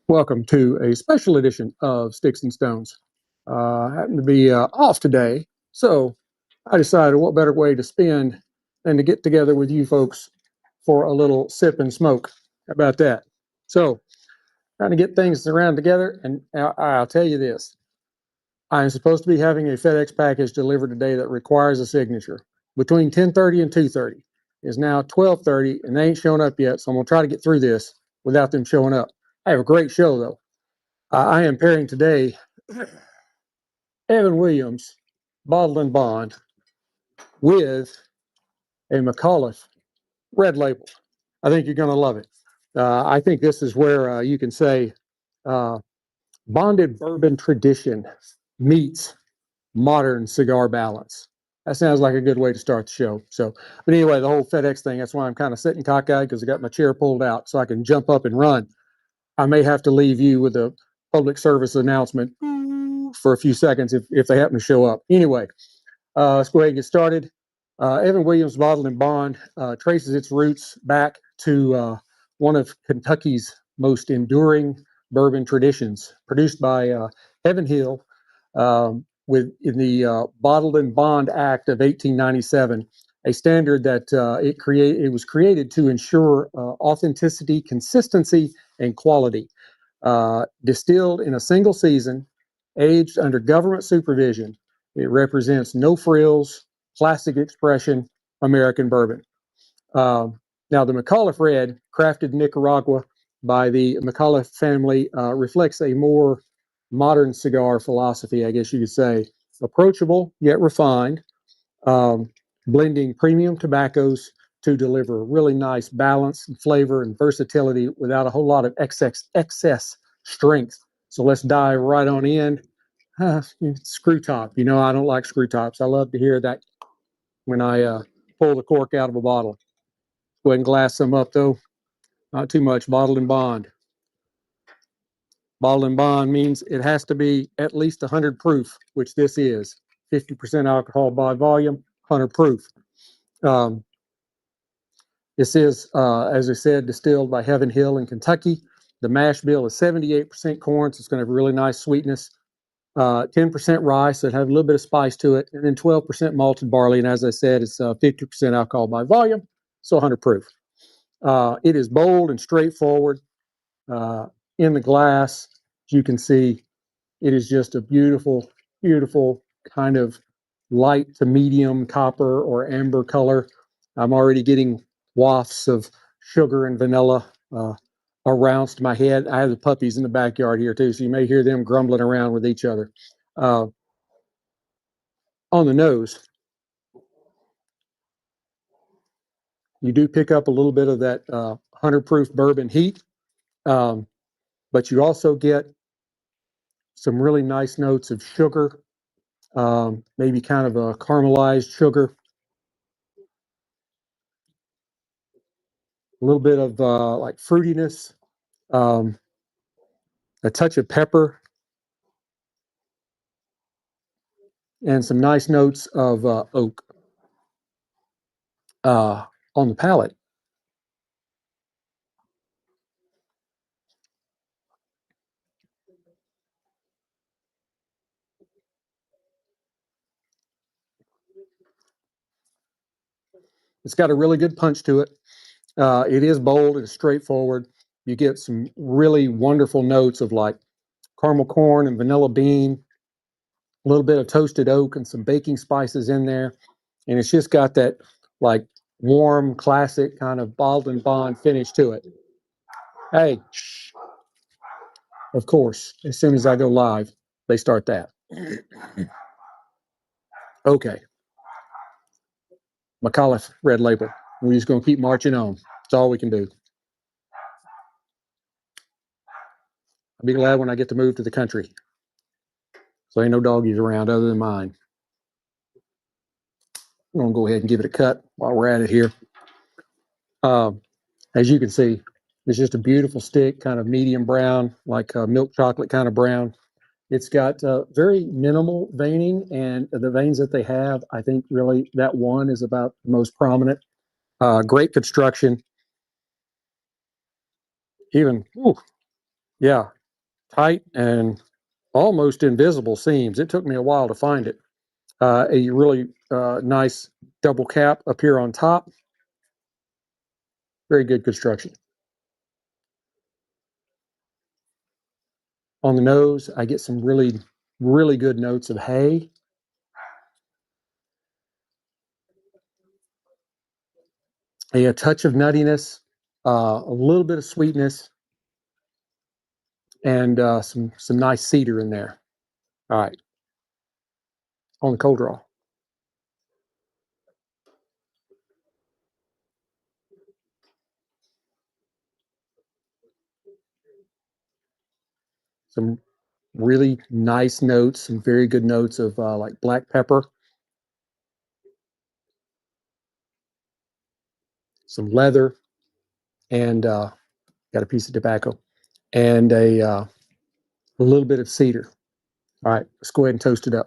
Welcome to a special edition of Sticks and Stones. I happen to be off today, so I decided what better way to spend than to get together with you folks for a little sip and smoke. How about that? So, trying to get things around together, and I'll tell you this. I am supposed to be having a FedEx package delivered today that requires a signature between 10:30 and 2:30. It's now 12:30, and they ain't shown up yet, so I'm going to try to get through this without them showing up. I have a great show, though. I am pairing today Evan Williams Bottled and Bond with a Micallef Red label. I think you're going to love it. I think this is where you can say bonded bourbon tradition meets modern cigar balance. That sounds like a good way to start the show. So, but anyway, the whole FedEx thing, that's why I'm kind of sitting cockeyed because I got my chair pulled out so I can jump up and run. I may have to leave you with a public service announcement for a few seconds if they happen to show up. Anyway, let's go ahead and get started. Evan Williams Bottled and Bond traces its roots back to one of Kentucky's most enduring bourbon traditions, produced by Evan Hill in the Bottled and Bond Act of 1897, a standard that it was created to ensure authenticity, consistency, and quality. Distilled in a single season, aged under government supervision, it represents no frills, classic expression, American bourbon. Now, the Micallef Red, crafted in Nicaragua by the Micallef family, reflects a more modern cigar philosophy, I guess you could say. Approachable yet refined, blending premium tobaccos to deliver really nice balance and flavor and versatility without a whole lot of excess strength. So let's dive right on in. Screw top. You know, I don't like screw tops. I love to hear that when I pull the cork out of a bottle. Go ahead and glass some up, though. Not too much. Bottled and Bond. Bottled and Bond means it has to be at least 100 proof, which this is. 50% alcohol by volume, 100 proof. This is, as I said, distilled by Evan Hill in Kentucky. The mash bill is 78% corn, so it's going to have really nice sweetness. 10% rye, so it has a little bit of spice to it, and then 12% malted barley. And as I said, it's 50% alcohol by volume, so 100 proof. It is bold and straightforward. In the glass, as you can see, it is just a beautiful, beautiful kind of light to medium copper or amber color. I'm already getting wafts of sugar and vanilla around my head. I have the puppies in the backyard here too, so you may hear them grumbling around with each other. On the nose, you do pick up a little bit of that 100 proof bourbon heat, but you also get some really nice notes of sugar, maybe kind of a caramelized sugar, a little bit of like fruitiness, a touch of pepper, and some nice notes of oak on the palate. It's got a really good punch to it. It is bold, it's straightforward. You get some really wonderful notes of like caramel corn and vanilla bean, a little bit of toasted oak and some baking spices in there. And it's just got that like warm, classic kind of Bottled and Bond finish to it. Hey, of course, as soon as I go live, they start that. Okay. Micallef Red label. We're just going to keep marching on. That's all we can do. I'll be glad when I get to move to the country. So ain't no doggies around other than mine. I'm going to go ahead and give it a cut while we're at it here. As you can see, it's just a beautiful stick, kind of medium brown, like milk chocolate kind of brown. It's got very minimal veining, and the veins that they have, I think really that one is about the most prominent. Great construction. Even Yeah, tight and almost invisible seams. It took me a while to find it. A really nice double cap up here on top. Very good construction. On the nose, I get some really, really good notes of hay. A touch of nuttiness, a little bit of sweetness, and some nice cedar in there. All right, on the cold draw. Some really nice notes, some very good notes of like black pepper, some leather, and got a piece of tobacco, and a little bit of cedar. All right, let's go ahead and toast it up.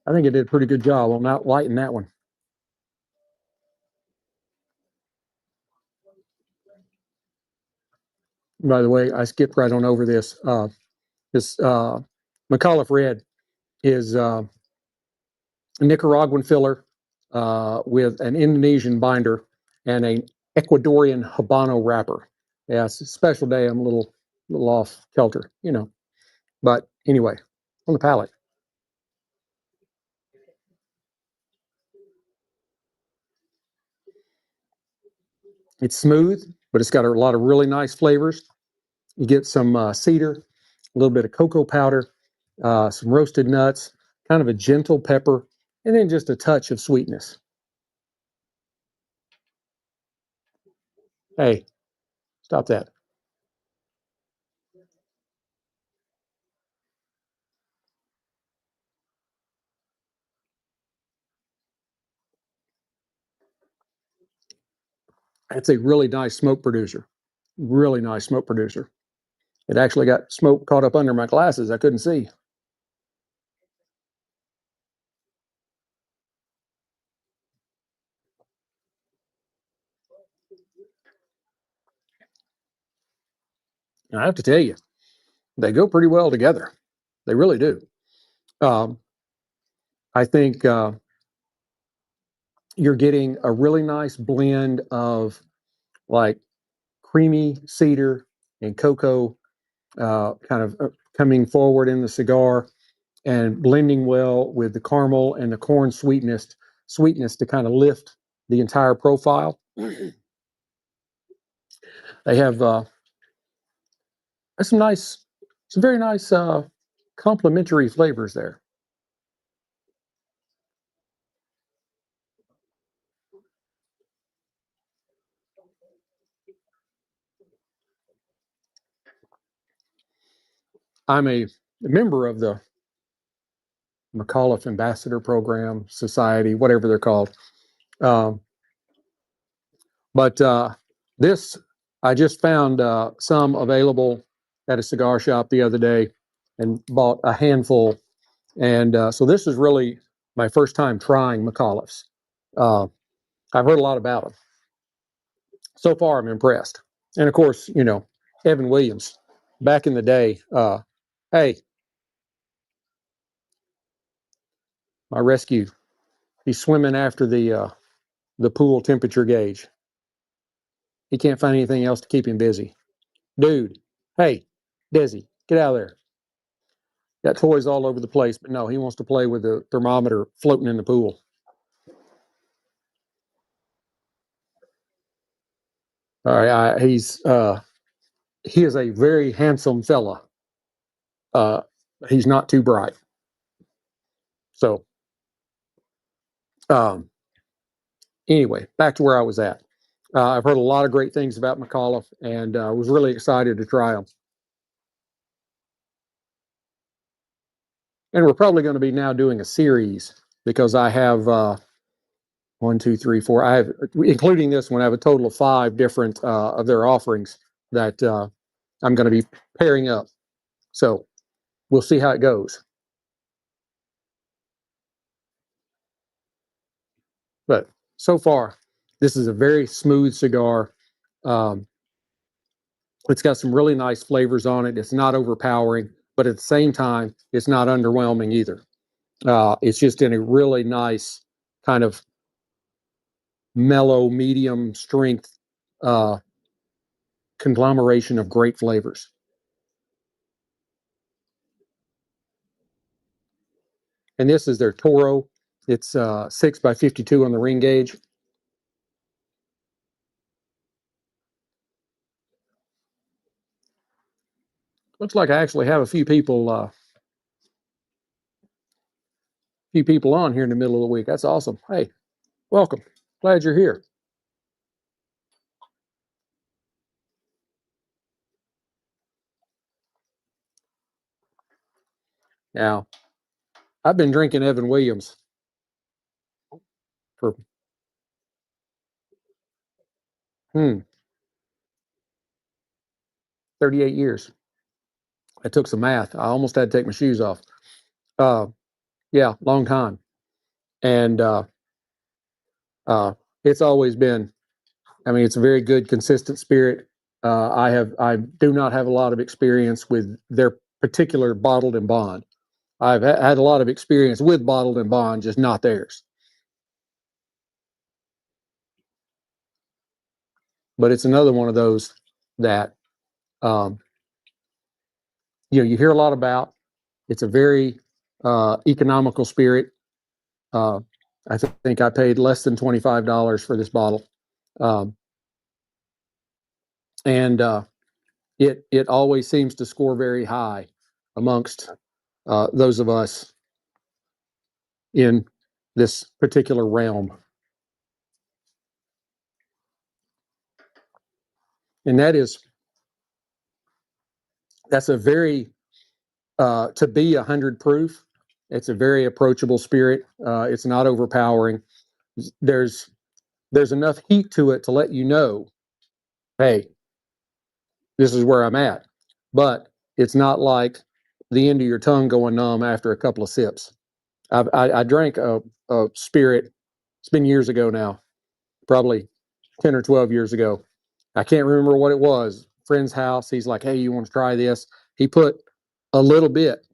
I think it did a pretty good job on not lighting that one. By the way, I skipped right on over this. This Micallef Red is a Nicaraguan filler with an Indonesian binder and an Ecuadorian Habano wrapper. Yeah, it's a special day. I'm a little off kilter, you know. But anyway, on the palate. It's smooth, but it's got a lot of really nice flavors. You get some cedar, a little bit of cocoa powder, some roasted nuts, kind of a gentle pepper, and then just a touch of sweetness. Hey, stop that. It's a really nice smoke producer. Really nice smoke producer. It actually got smoke caught up under my glasses. I couldn't see. And I have to tell you, they go pretty well together. They really do. Um, I think you're getting a really nice blend of like creamy cedar and cocoa kind of coming forward in the cigar and blending well with the caramel and the corn sweetness to kind of lift the entire profile. They have some nice, some very nice complementary flavors there. I'm a member of the Micallef Ambassador Program, Society, whatever they're called. Um, but this, I just found some available at a cigar shop the other day and bought a handful. And so this is really my first time trying Micallefs. Uh, I've heard a lot about them. So far, I'm impressed. And of course, you know, Evan Williams, back in the day, hey, my rescue, he's swimming after the pool temperature gauge. He can't find anything else to keep him busy. Dude, hey, Desi, get out of there. Got toys all over the place, but no, he wants to play with the thermometer floating in the pool. All right, he is a very handsome fella. Uh, he's not too bright. So, um, anyway, back to where I was at. I've heard a lot of great things about Micallef, and was really excited to try them. And we're probably going to be now doing a series because I have 1, 2, 3, 4. I have, including this one, I have a total of 5 different of their offerings that I'm going to be pairing up. So we'll see how it goes. But so far, this is a very smooth cigar. It's got some really nice flavors on it. It's not overpowering, but at the same time, it's not underwhelming either. It's just in a really nice kind of mellow, medium strength conglomeration of great flavors. And this is their Toro. It's 6 by 52 on the ring gauge. Looks like I actually have a few people on here in the middle of the week. That's awesome. Hey, welcome. Glad you're here. Now, I've been drinking Evan Williams for 38 years. I took some math. I almost had to take my shoes off. Yeah, long time. And it's always been, I mean, it's a very good, consistent spirit. I do not have a lot of experience with their particular bottled and bond. I've had a lot of experience with bottled and bond, just not theirs. But it's another one of those that you hear a lot about. It's a very economical spirit. I think I paid less than $25 for this bottle, and it always seems to score very high amongst those of us in this particular realm. And that's a very to be 100 proof. It's a very approachable spirit. It's not overpowering. There's enough heat to it to let you know, hey, this is where I'm at. But it's not like the end of your tongue going numb after a couple of sips. I drank a spirit. It's been years ago now, probably 10 or 12 years ago. I can't remember what it was. Friend's house. He's like, hey, you want to try this? He put a little bit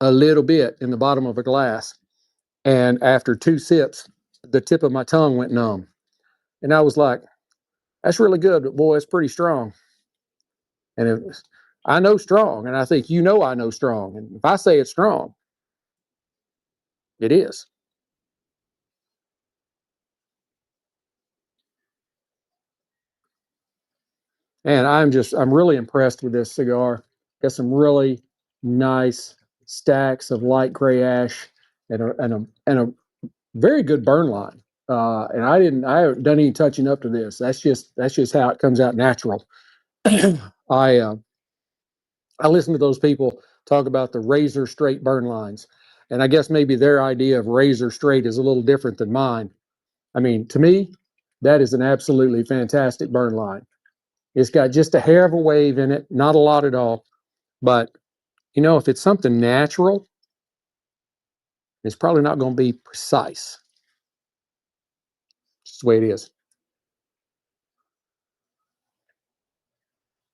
in the bottom of a glass. And after 2 sips, the tip of my tongue went numb. And I was like, that's really good, but boy, it's pretty strong. And I know strong, and I think I know strong. And if I say it's strong, it is. And I'm really impressed with this cigar. Got some really nice stacks of light gray ash and a very good burn line. And I haven't done any touching up to this. That's just how it comes out natural. I listen to those people talk about the razor straight burn lines, and I guess maybe their idea of razor straight is a little different than mine. I mean, to me, that is an absolutely fantastic burn line. It's got just a hair of a wave in it, not a lot at all. But, if it's something natural, it's probably not going to be precise. It's the way it is.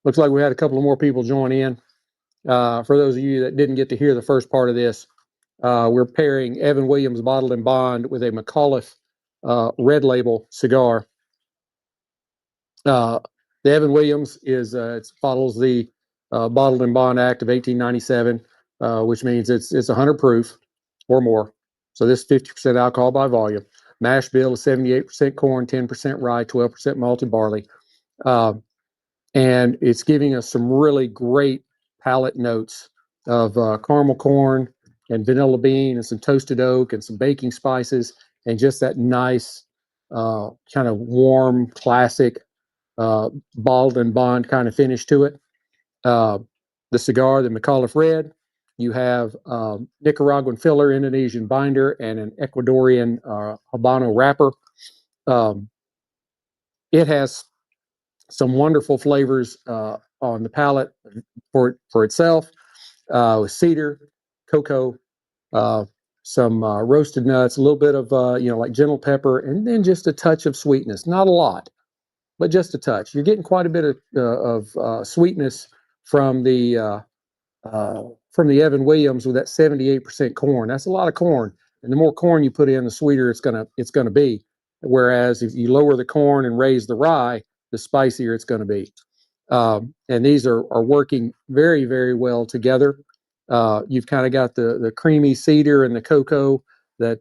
Looks like we had a couple of more people join in. For those of you that didn't get to hear the first part of this, we're pairing Evan Williams Bottled and Bond with a Micallef Red Label cigar. The Evan Williams it follows the Bottled and Bond Act of 1897, which means it's 100 proof or more. So this 50% alcohol by volume. Mash bill is 78% corn, 10% rye, 12% malted barley. And it's giving us some really great palate notes of caramel corn and vanilla bean and some toasted oak and some baking spices and just that nice kind of warm, classic bottled and bond kind of finish to it. The cigar, the Micallef Red, You have Nicaraguan filler, Indonesian binder, and an Ecuadorian Habano wrapper. It has some wonderful flavors on the palate for itself, with cedar, cocoa, some roasted nuts, a little bit of like gentle pepper, and then just a touch of sweetness. Not a lot, but just a touch. You're getting quite a bit of sweetness from the Evan Williams with that 78% corn. That's a lot of corn, and the more corn you put in, the sweeter it's gonna be. Whereas if you lower the corn and raise the rye, the spicier it's going to be. And these are working very, very well together. You've kind of got the creamy cedar and the cocoa that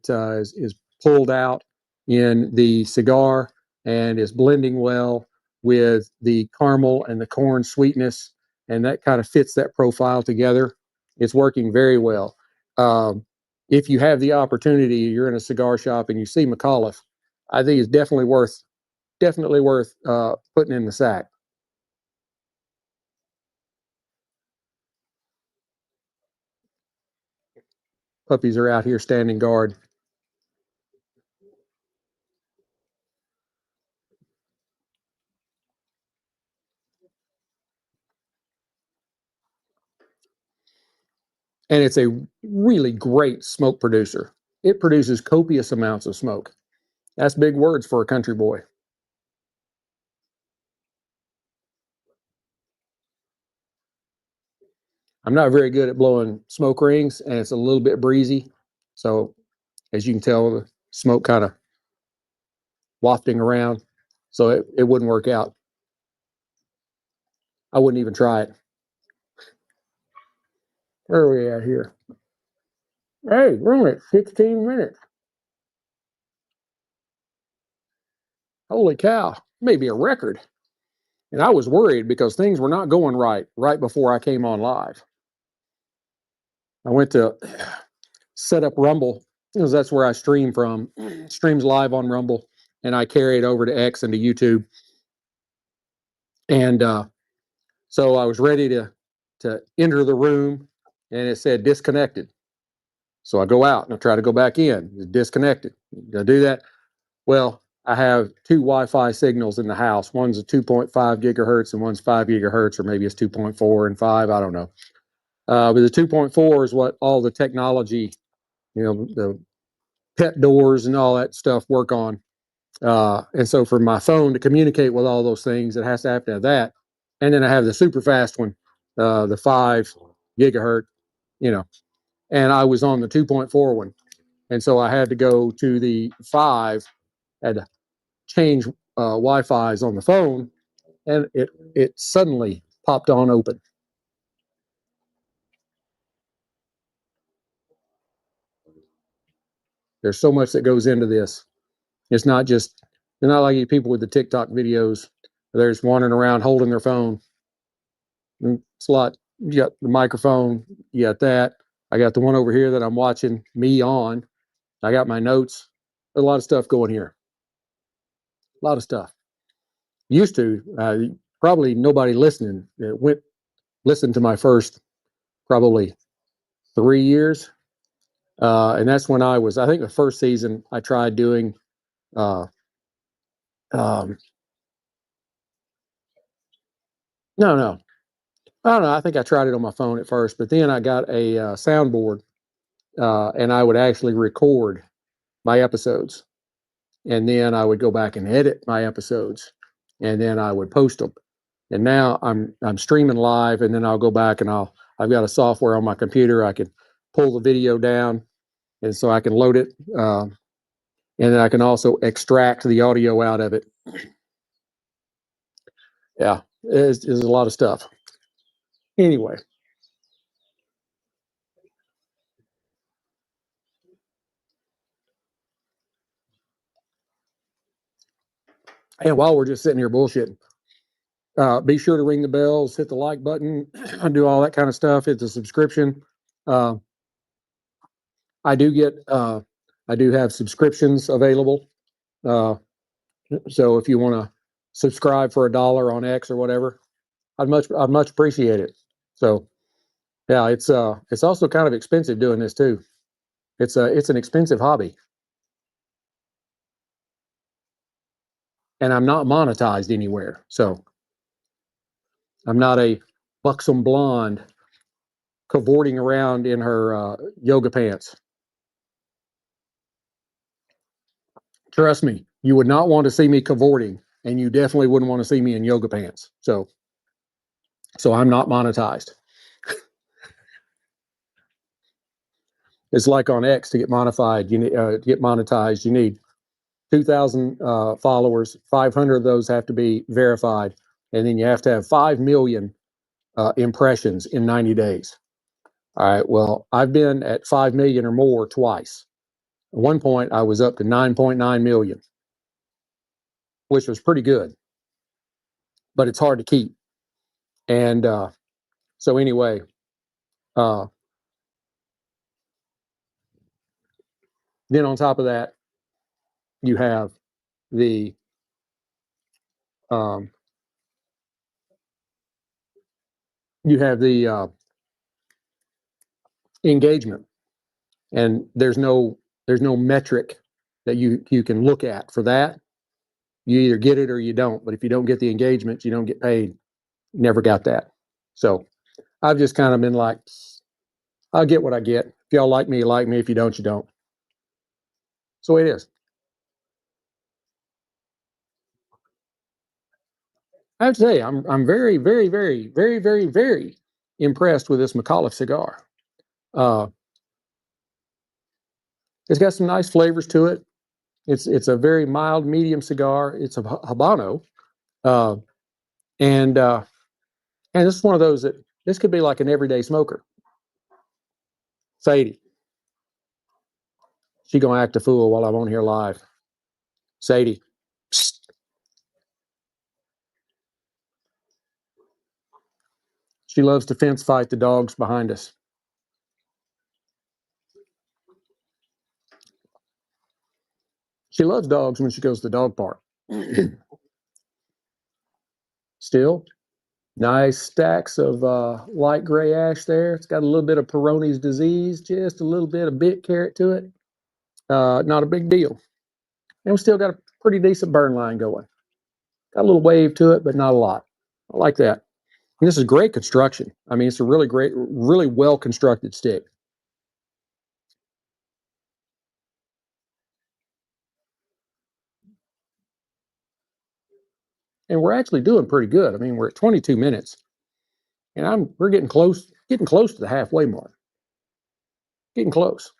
is pulled out in the cigar and is blending well with the caramel and the corn sweetness, and that kind of fits that profile together. It's working very well. If you have the opportunity, you're in a cigar shop and you see Micallef, I think it's definitely worth putting in the sack. Puppies are out here standing guard. And it's a really great smoke producer. It produces copious amounts of smoke. That's big words for a country boy. I'm not very good at blowing smoke rings, and it's a little bit breezy. So, as you can tell, the smoke kind of wafting around. So it wouldn't work out. I wouldn't even try it. Where are we at here? Hey, we're only at 16 minutes. Holy cow, maybe a record. And I was worried because things were not going right before I came on live. I went to set up Rumble because that's where I stream from. Streams live on Rumble, and I carry it over to X and to YouTube. And so I was ready to enter the room, and it said disconnected. So I go out and I try to go back in. It's disconnected. I do that. Well, I have two Wi-Fi signals in the house. One's a 2.5 gigahertz and one's 5 gigahertz, or maybe it's 2.4 and 5. I don't know. But the 2.4 is what all the technology, the pet doors and all that stuff work on. And so for my phone to communicate with all those things, it has to have that. And then I have the super fast one, the 5 gigahertz, and I was on the 2.4 one. And so I had to go to the 5, had to change Wi-Fi's on the phone, and it suddenly popped on open. There's so much that goes into this. It's not just, they're not like you people with the TikTok videos. They're just wandering around holding their phone. It's a lot. You got the microphone, you got that. I got the one over here that I'm watching me on. I got my notes. There's a lot of stuff going here. A lot of stuff. Used to, probably nobody listening listened to my first probably 3 years. And that's when I think the first season I tried doing, uh, um, no, I don't know. I think I tried it on my phone at first, but then I got a soundboard, and I would actually record my episodes, and then I would go back and edit my episodes, and then I would post them. And now I'm streaming live, and then I'll go back and I've got a software on my computer. I can pull the video down, and so I can load it, and then I can also extract the audio out of it. Yeah, it's a lot of stuff. Anyway. And while we're just sitting here bullshitting, be sure to ring the bells, hit the like button, do all that kind of stuff. Hit the subscription. Uh, I do have subscriptions available. So if you want to subscribe for $1 on X or whatever, I'd much appreciate it. So Yeah, it's also kind of expensive doing this too. It's an expensive hobby, and I'm not monetized anywhere. So I'm not a buxom blonde cavorting around in her yoga pants. Trust me, you would not want to see me cavorting, and you definitely wouldn't want to see me in yoga pants. So I'm not monetized. It's like on X to get monetized. You need 2,000 followers. 500 of those have to be verified, and then you have to have 5 million impressions in 90 days. All right. Well, I've been at 5 million or more twice. At one point, I was up to 9.9 million, which was pretty good, but it's hard to keep. And so, anyway, uh, then on top of that, you have the um, engagement, and there's no metric that you can look at for that. You either get it or you don't. But if you don't get the engagement, you don't get paid. Never got that. So I've just kind of been like, I'll get what I get. If y'all like me, you like me. If you don't, you don't. So it is. I have to say, I'm very, very, very, very, very, very impressed with this Micallef cigar. Uh, it's got some nice flavors to it. It's a very mild, medium cigar. It's a Habano, uh, and and this is one of those that this could be like an everyday smoker. Sadie, she gonna act a fool while I'm on here live. Sadie, psst. She loves to fence fight the dogs behind us. She loves dogs when she goes to the dog park. Still, nice stacks of light gray ash there. It's got a little bit of Peyronie's disease, just a little bit of bit carrot to it. Not a big deal. And we still got a pretty decent burn line going. Got a little wave to it, but not a lot. I like that. And this is great construction. I mean, it's a really great, really well constructed stick. And we're actually doing pretty good. I mean, we're at 22 minutes, and we're getting close to the halfway mark. Getting close.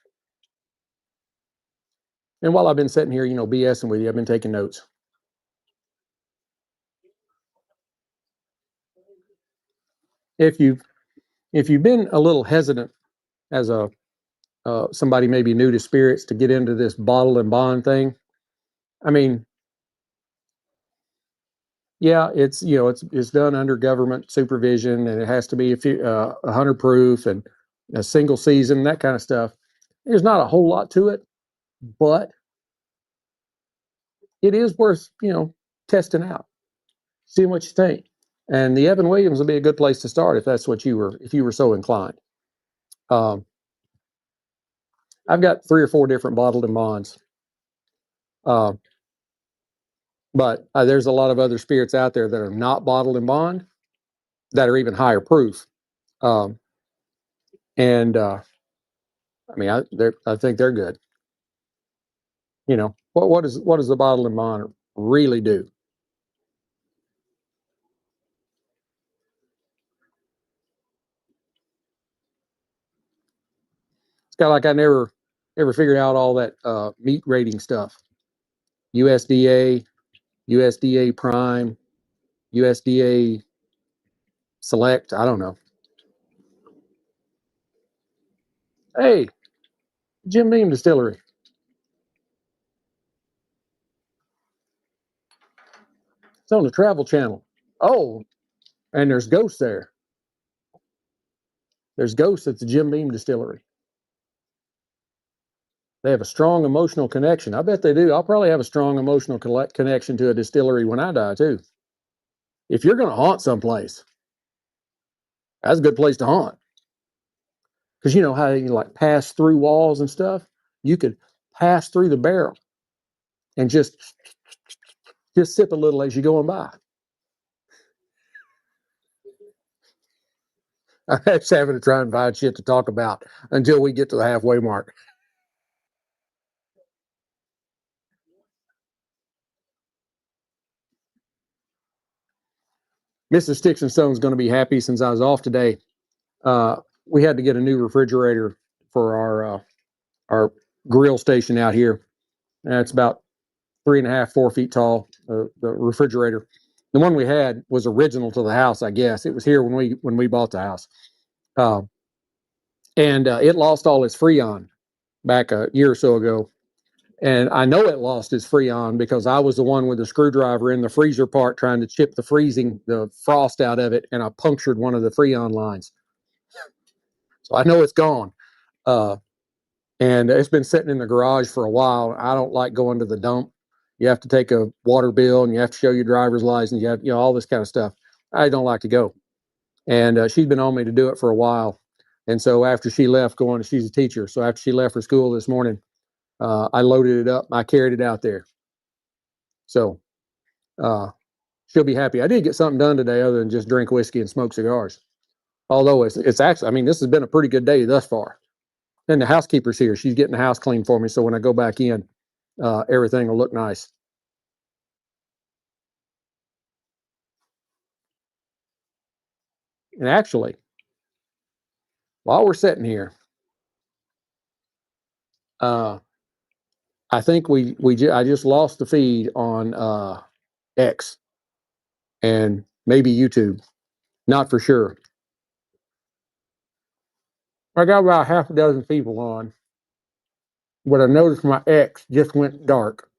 And while I've been sitting here, BSing with you, I've been taking notes. If you've been a little hesitant as a somebody maybe new to spirits to get into this bottle and bond thing, I mean, yeah, it's done under government supervision, and it has to be 100 proof and a single season, that kind of stuff. There's not a whole lot to it, but it is worth testing out, seeing what you think. And the Evan Williams would be a good place to start if you were so inclined. Um, I've got 3 or 4 different bottled and bonds, uh, but there's a lot of other spirits out there that are not bottled and bond that are even higher proof. Um, and I mean, I think they're good. What does the bottled and bond really do? It's kind of like I never figured out all that meat rating stuff. USDA, USDA Prime, USDA Select. I don't know. Hey, Jim Beam Distillery. It's on the Travel Channel. Oh, and there's ghosts there. There's ghosts at the Jim Beam Distillery. They have a strong emotional connection. I bet they do. I'll probably have a strong emotional connection to a distillery when I die, too. If you're going to haunt someplace, that's a good place to haunt. because you know how you like pass through walls and stuff. You could pass through the barrel and just sip a little as you're going by. I'm just having to try and find shit to talk about until we get to the halfway mark. Mrs. Sticks-n-Stonez is going to be happy since I was off today. We had to get a new refrigerator for our grill station out here. And it's about 3.5, 4 feet tall. The refrigerator, the one we had was original to the house. I guess it was here when we bought the house, and it lost all its Freon back a year or so ago. And I know it lost its Freon because I was the one with the screwdriver in the freezer part trying to chip the frost out of it, and I punctured one of the Freon lines. So I know it's gone. And it's been sitting in the garage for a while. I don't like going to the dump. You have to take a water bill and you have to show your driver's license. You have, all this kind of stuff. I don't like to go. And she's been on me to do it for a while. And so after she left she's a teacher. So after she left for school this morning, I loaded it up. I carried it out there. So she'll be happy. I did get something done today other than just drink whiskey and smoke cigars. Although it's actually, I mean, this has been a pretty good day thus far. And the housekeeper's here. She's getting the house clean for me. So when I go back in, everything will look nice. And actually, while we're sitting here, I think I just lost the feed on X and maybe YouTube. Not for sure. I got about half a dozen people on, but I noticed my X just went dark.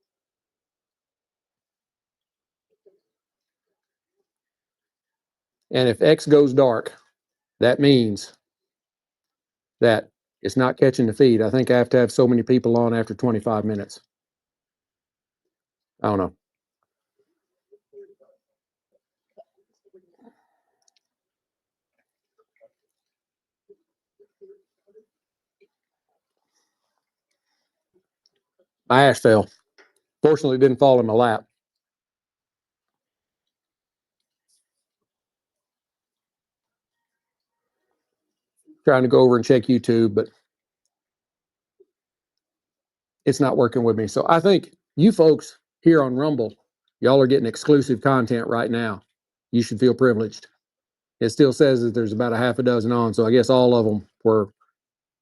And if X goes dark, that means that it's not catching the feed. I think I have to have so many people on after 25 minutes. I don't know. My ash fell. Fortunately, it didn't fall in my lap. Trying to go over and check YouTube, but it's not working with me. So I think you folks here on Rumble, y'all are getting exclusive content right now. You should feel privileged. It still says that there's about a half a dozen on, so I guess all of them were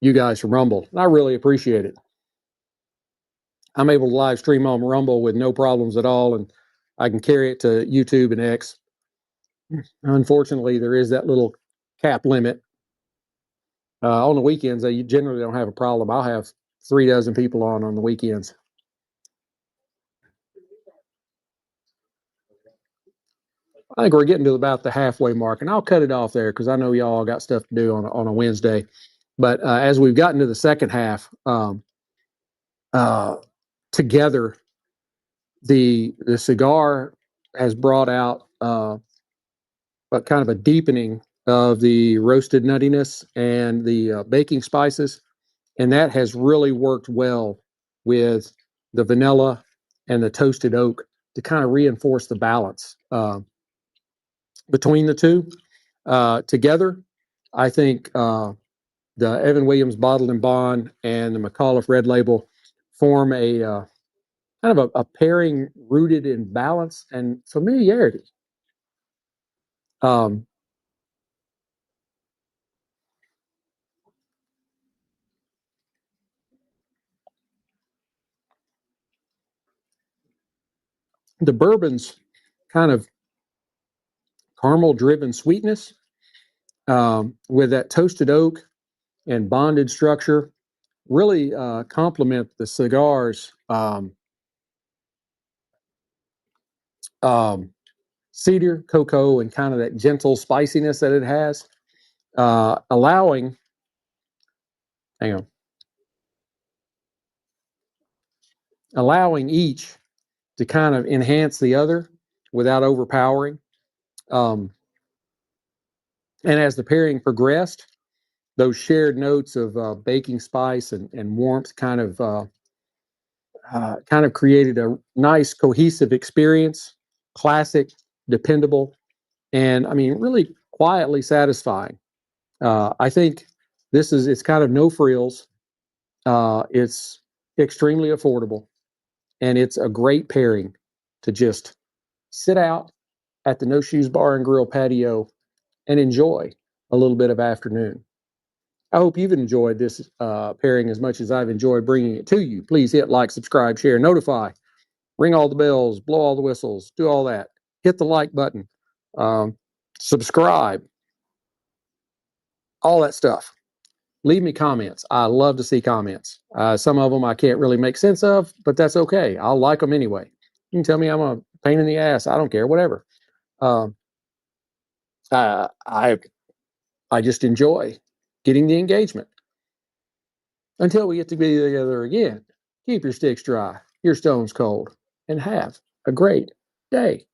you guys from Rumble. And I really appreciate it. I'm able to live stream on Rumble with no problems at all, and I can carry it to YouTube and X. Unfortunately, there is that little cap limit. On the weekends, you generally don't have a problem. I'll have 3 dozen people on the weekends. I think we're getting to about the halfway mark, and I'll cut it off there because I know y'all got stuff to do on a Wednesday. But as we've gotten to the second half, together, the cigar has brought out a kind of a deepening of the roasted nuttiness and the baking spices, and that has really worked well with the vanilla and the toasted oak to kind of reinforce the balance between the two. Together, I think the Evan Williams Bottled and Bond and the Micallef Red Label form a kind of a pairing rooted in balance and familiarity. The bourbon's kind of caramel driven sweetness with that toasted oak and bonded structure really complement the cigar's cedar, cocoa, and kind of that gentle spiciness that it has, allowing, hang on, allowing each to kind of enhance the other without overpowering. And as the pairing progressed, those shared notes of baking spice and warmth kind of created a nice cohesive experience, classic, dependable, and I mean really quietly satisfying. I think it's kind of no frills. It's extremely affordable, and it's a great pairing to just sit out at the No Shoes Bar and Grill patio and enjoy a little bit of afternoon. I hope you've enjoyed this pairing as much as I've enjoyed bringing it to you. Please hit like, subscribe, share, notify, ring all the bells, blow all the whistles, do all that. Hit the like button, um, subscribe, all that stuff. Leave me comments. I love to see comments. Some of them I can't really make sense of, but that's okay. I'll like them anyway. You can tell me I'm a pain in the ass. I don't care, whatever. Um, I just enjoy getting the engagement. Until we get to be together again, keep your sticks dry, your stones cold, and have a great day.